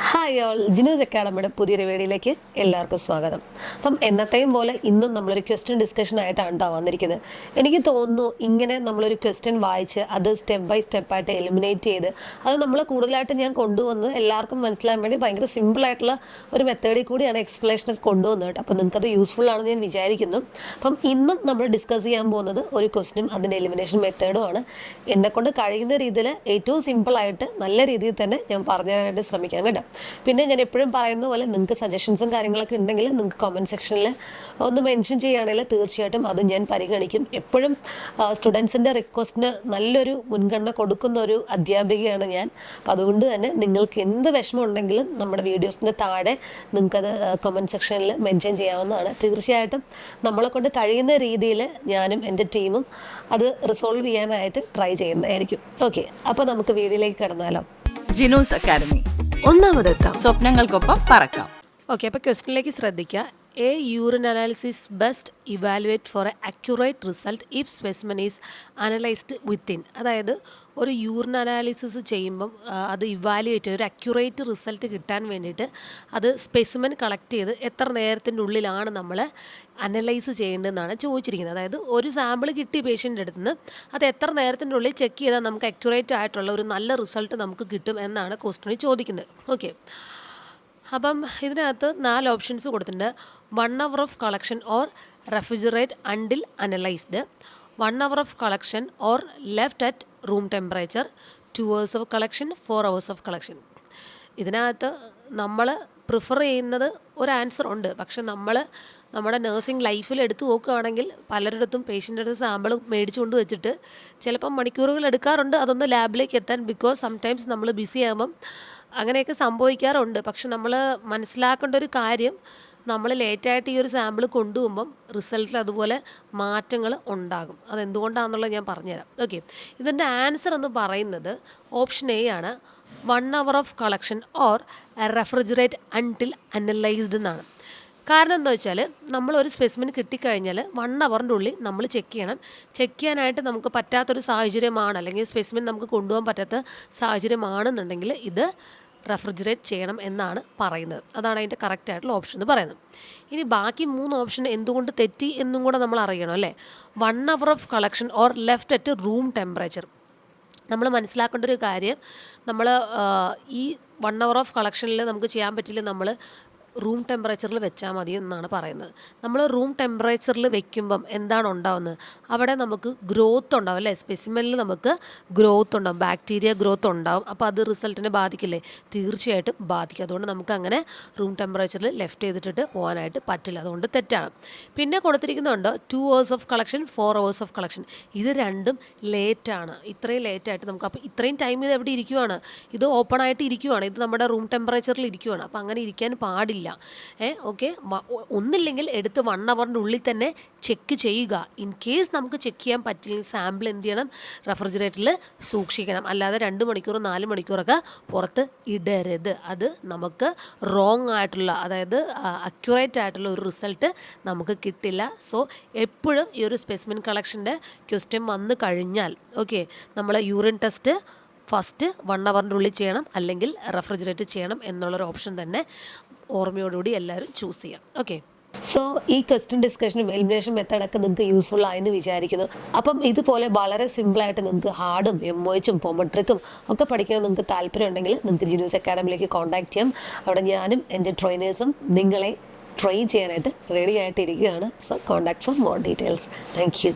Hi all, Jinu's അക്കാഡമിയുടെ പുതിയൊരു വീഡിയോയിലേക്ക് എല്ലാവർക്കും സ്വാഗതം. അപ്പം എന്നത്തെയും പോലെ ഇന്നും നമ്മളൊരു ക്വസ്റ്റ്യൻ ഡിസ്കഷൻ ആയിട്ടാണ് കേട്ടോ വന്നിരിക്കുന്നത്. എനിക്ക് തോന്നുന്നു ഇങ്ങനെ നമ്മളൊരു ക്വസ്റ്റ്യൻ വായിച്ച് അത് സ്റ്റെപ്പ് ബൈ സ്റ്റെപ്പായിട്ട് എലിമിനേറ്റ് ചെയ്ത് അത് നമ്മൾ കൂടുതലായിട്ട് ഞാൻ കൊണ്ടുവന്ന് എല്ലാവർക്കും മനസ്സിലാകാൻ വേണ്ടി ഭയങ്കര സിമ്പിളായിട്ടുള്ള ഒരു മെത്തേഡിൽ കൂടിയാണ് എക്സ്പ്ലനേഷനൊക്കെ കൊണ്ടുവന്നത് കേട്ടോ. അപ്പോൾ നിങ്ങൾക്കത് യൂസ്ഫുൾ ആണെന്ന് ഞാൻ വിചാരിക്കുന്നു. അപ്പം ഇന്നും നമ്മൾ ഡിസ്കസ് ചെയ്യാൻ പോകുന്നത് ഒരു ക്വസ്റ്റ്യനും അതിൻ്റെ എലിമിനേഷൻ മെത്തേഡുമാണ്. എന്നെക്കൊണ്ട് കഴിയുന്ന രീതിയിൽ ഏറ്റവും സിമ്പിളായിട്ട് നല്ല രീതിയിൽ തന്നെ ഞാൻ പറഞ്ഞു തരാനായിട്ട് ശ്രമിക്കാം കേട്ടോ. പിന്നെ ഞാൻ എപ്പോഴും പറയുന്ന പോലെ നിങ്ങൾക്ക് സജഷൻസും കാര്യങ്ങളൊക്കെ ഉണ്ടെങ്കിൽ നിങ്ങൾക്ക് കമൻറ്റ് സെക്ഷനിൽ ഒന്ന് മെൻഷൻ ചെയ്യുകയാണെങ്കിൽ തീർച്ചയായിട്ടും അത് ഞാൻ പരിഗണിക്കും. എപ്പോഴും സ്റ്റുഡൻസിൻ്റെ റിക്വസ്റ്റിന് നല്ലൊരു മുൻഗണന കൊടുക്കുന്ന ഒരു അധ്യാപികയാണ് ഞാൻ. അപ്പോൾ അതുകൊണ്ട് തന്നെ നിങ്ങൾക്ക് എന്ത് വിഷമം ഉണ്ടെങ്കിലും നമ്മുടെ വീഡിയോസിൻ്റെ താഴെ നിങ്ങൾക്കത് കമൻറ്റ് സെക്ഷനിൽ മെൻഷൻ ചെയ്യാവുന്നതാണ്. തീർച്ചയായിട്ടും നമ്മളെ കൊണ്ട് കഴിയുന്ന രീതിയിൽ ഞാനും എൻ്റെ ടീമും അത് റിസോൾവ് ചെയ്യാനായിട്ട് ട്രൈ ചെയ്യുന്നതായിരിക്കും. ഓക്കെ, അപ്പോൾ നമുക്ക് വീഡിയോയിലേക്ക് കിടന്നാലോ. ജിനൂസ് അക്കാഡമി, ഒന്നാമതെത്താം, സ്വപ്നങ്ങൾക്കൊപ്പം പറക്കാം. ഓക്കെ, അപ്പോൾ ക്വസ്റ്റ്യനിലേക്ക് ശ്രദ്ധിക്കുക. A urine analysis best evaluate for a accurate result if specimen is analysed within. അതായത് ഒരു യൂറിൻ അനാലിസിസ് ചെയ്യുമ്പം അത് ഇവാലുവേറ്റ് ഒരു അക്യുറേറ്റ് റിസൾട്ട് കിട്ടാൻ വേണ്ടിയിട്ട് അത് സ്പെസിമെൻ കളക്ട് ചെയ്ത് എത്ര നേരത്തിൻ്റെ ഉള്ളിലാണ് നമ്മൾ അനലൈസ് ചെയ്യേണ്ടതെന്നാണ് ചോദിച്ചിരിക്കുന്നത്. അതായത് ഒരു സാമ്പിൾ കിട്ടി പേഷ്യൻ്റെ അടുത്ത് നിന്ന് അത് എത്ര നേരത്തിൻ്റെ ഉള്ളിൽ ചെക്ക് ചെയ്താൽ നമുക്ക് അക്യുറേറ്റ് ആയിട്ടുള്ള ഒരു നല്ല റിസൾട്ട് നമുക്ക് കിട്ടും എന്നാണ് ക്വസ്റ്റ്യനിൽ ചോദിക്കുന്നത്. ഓക്കെ, അപ്പം ഇതിനകത്ത് 4 ഓപ്ഷൻസ് കൊടുത്തിട്ടുണ്ട്. 1 hour of collection or refrigerate until analysed, 1 hour of collection or left at room temperature, 2 hours of collection, 4 hours of collection. ഇതിനകത്ത് നമ്മൾ പ്രിഫർ ചെയ്യുന്നത് ഒരു ആൻസർ ഉണ്ട്. പക്ഷെ നമ്മൾ നമ്മുടെ നഴ്സിംഗ് ലൈഫിൽ എടുത്തു നോക്കുകയാണെങ്കിൽ പലരിടത്തും പേഷ്യൻ്റെ അടുത്ത് സാമ്പിൾ മേടിച്ചുകൊണ്ട് വെച്ചിട്ട് ചിലപ്പം മണിക്കൂറുകൾ എടുക്കാറുണ്ട് അതൊന്ന് ലാബിലേക്ക് എത്താൻ. ബിക്കോസ് സംടൈംസ് നമ്മൾ ബിസി ആകുമ്പം അങ്ങനെയൊക്കെ സംഭവിക്കാറുണ്ട്. പക്ഷെ നമ്മൾ മനസ്സിലാക്കേണ്ട ഒരു കാര്യം, നമ്മൾ ലേറ്റായിട്ട് ഈ ഒരു സാമ്പിൾ കൊണ്ടുപോകുമ്പം റിസൾട്ടിൽ അതുപോലെ മാറ്റങ്ങൾ ഉണ്ടാകും. അതെന്തുകൊണ്ടാണെന്നുള്ളത് ഞാൻ പറഞ്ഞുതരാം. ഓക്കെ, ഇതിൻ്റെ ആൻസർ എന്ന് പറയുന്നത് ഓപ്ഷൻ എ ആണ്. 1 hour of collection or refrigerate until analysed എന്നാണ്. കാരണം എന്താ വെച്ചാൽ നമ്മളൊരു സ്പെസിമെൻ കിട്ടിക്കഴിഞ്ഞാൽ 1 hourൻ്റെ ഉള്ളിൽ നമ്മൾ ചെക്ക് ചെയ്യണം. ചെക്ക് ചെയ്യാനായിട്ട് നമുക്ക് പറ്റാത്തൊരു സാഹചര്യമാണ്, അല്ലെങ്കിൽ സ്പെസിമെൻ നമുക്ക് കൊണ്ടുപോകാൻ പറ്റാത്ത സാഹചര്യമാണെന്നുണ്ടെങ്കിൽ ഇത് റെഫ്രിജറേറ്റ് ചെയ്യണം എന്നാണ് പറയുന്നത്. അതാണ് അതിൻ്റെ കറക്റ്റായിട്ടുള്ള ഓപ്ഷൻ എന്ന് പറയുന്നത്. ഇനി ബാക്കി 3 ഓപ്ഷൻ എന്തുകൊണ്ട് തെറ്റി എന്നും കൂടെ നമ്മൾ അറിയണം അല്ലേ. 1 hour of collection or left at room temperature. നമ്മൾ മനസ്സിലാക്കേണ്ട ഒരു കാര്യം, നമ്മൾ ഈ 1 hour ഓഫ് കളക്ഷനിൽ നമുക്ക് ചെയ്യാൻ പറ്റില്ല, നമ്മൾ റൂം ടെമ്പറേച്ചറിൽ വെച്ചാൽ മതി എന്നാണ് പറയുന്നത്. നമ്മൾ റൂം ടെമ്പറേച്ചറിൽ വെക്കുമ്പം എന്താണ് ഉണ്ടാവുന്നത്, അവിടെ നമുക്ക് ഗ്രോത്ത് ഉണ്ടാവും അല്ലേ. സ്പെസിമെനിൽ നമുക്ക് ഗ്രോത്ത് ഉണ്ടാവും, ബാക്ടീരിയ ഗ്രോത്ത് ഉണ്ടാവും. അപ്പോൾ അത് റിസൾട്ടിനെ ബാധിക്കില്ലേ? തീർച്ചയായിട്ടും ബാധിക്കും. അതുകൊണ്ട് നമുക്ക് അങ്ങനെ റൂം ടെമ്പറേച്ചറിൽ ലെഫ്റ്റ് ചെയ്തിട്ട് പോകാനായിട്ട് പറ്റില്ല. അതുകൊണ്ട് തെറ്റാണ്. പിന്നെ കൊടുത്തിരിക്കുന്നുണ്ട് 2 hours of collection, 4 hours of collection. ഇത് രണ്ടും ലേറ്റാണ്. ഇത്രയും ലേറ്റായിട്ട് നമുക്ക്, അപ്പോൾ ഇത്രയും ടൈം ഇത് എവിടെ ഇരിക്കുവാണ്? ഇത് ഓപ്പൺ ആയിട്ട് ഇരിക്കുവാണ്, ഇത് നമ്മുടെ റൂം ടെമ്പറേച്ചറിൽ ഇരിക്കുവാണ്. അപ്പോൾ അങ്ങനെ ഇരിക്കാൻ പാടില്ല. ഓക്കെ, ഒന്നില്ലെങ്കിൽ എടുത്ത് 1 hourൻ്റെ ഉള്ളിൽ തന്നെ ചെക്ക് ചെയ്യുക. ഇൻ കേസ് നമുക്ക് ചെക്ക് ചെയ്യാൻ പറ്റില്ലെങ്കിൽ സാമ്പിൾ എന്ത് ചെയ്യണം? റെഫ്രിജറേറ്ററിൽ സൂക്ഷിക്കണം. അല്ലാതെ 2 മണിക്കൂർ 4 മണിക്കൂറൊക്കെ പുറത്ത് ഇടരുത്. അത് നമുക്ക് റോങ് ആയിട്ടുള്ള, അതായത് അക്യുറേറ്റ് ആയിട്ടുള്ള ഒരു റിസൾട്ട് നമുക്ക് കിട്ടില്ല. സോ എപ്പോഴും ഈ ഒരു സ്പെസിമെൻ കളക്ഷൻ്റെ ക്വസ്റ്റ്യൻ വന്നു കഴിഞ്ഞാൽ ഓക്കെ, നമ്മൾ യൂറിൻ ടെസ്റ്റ് ഫസ്റ്റ് 1 hourൻ്റെ ഉള്ളിൽ ചെയ്യണം, അല്ലെങ്കിൽ റെഫ്രിജറേറ്റ് ചെയ്യണം എന്നുള്ളൊരു ഓപ്ഷൻ തന്നെ ഓർമ്മയോടുകൂടി എല്ലാവരും ചൂസ് ചെയ്യാം. ഓക്കെ, സോ ഈ ക്വസ്റ്റ്യൻ ഡിസ്കഷനും എലിമിനേഷൻ മെത്തേഡൊക്കെ നിങ്ങൾക്ക് യൂസ്ഫുൾ ആയെന്ന് വിചാരിക്കുന്നു. അപ്പം ഇതുപോലെ വളരെ സിമ്പിളായിട്ട് നിങ്ങൾക്ക് ഹാർഡും എംഒഎച്ചും പൊമട്രിക്കും ഒക്കെ പഠിക്കാൻ നിങ്ങൾക്ക് താല്പര്യം ഉണ്ടെങ്കിൽ നിങ്ങൾക്ക് ജിനൂസ് അക്കാഡമിയിലേക്ക് കോൺടാക്ട് ചെയ്യാം. അവിടെ ഞാനും എൻ്റെ ട്രെയിനേഴ്സും നിങ്ങളെ ട്രെയിൻ ചെയ്യാനായിട്ട് റെഡി ആയിട്ടിരിക്കുകയാണ്. So contact for more details. Thank U.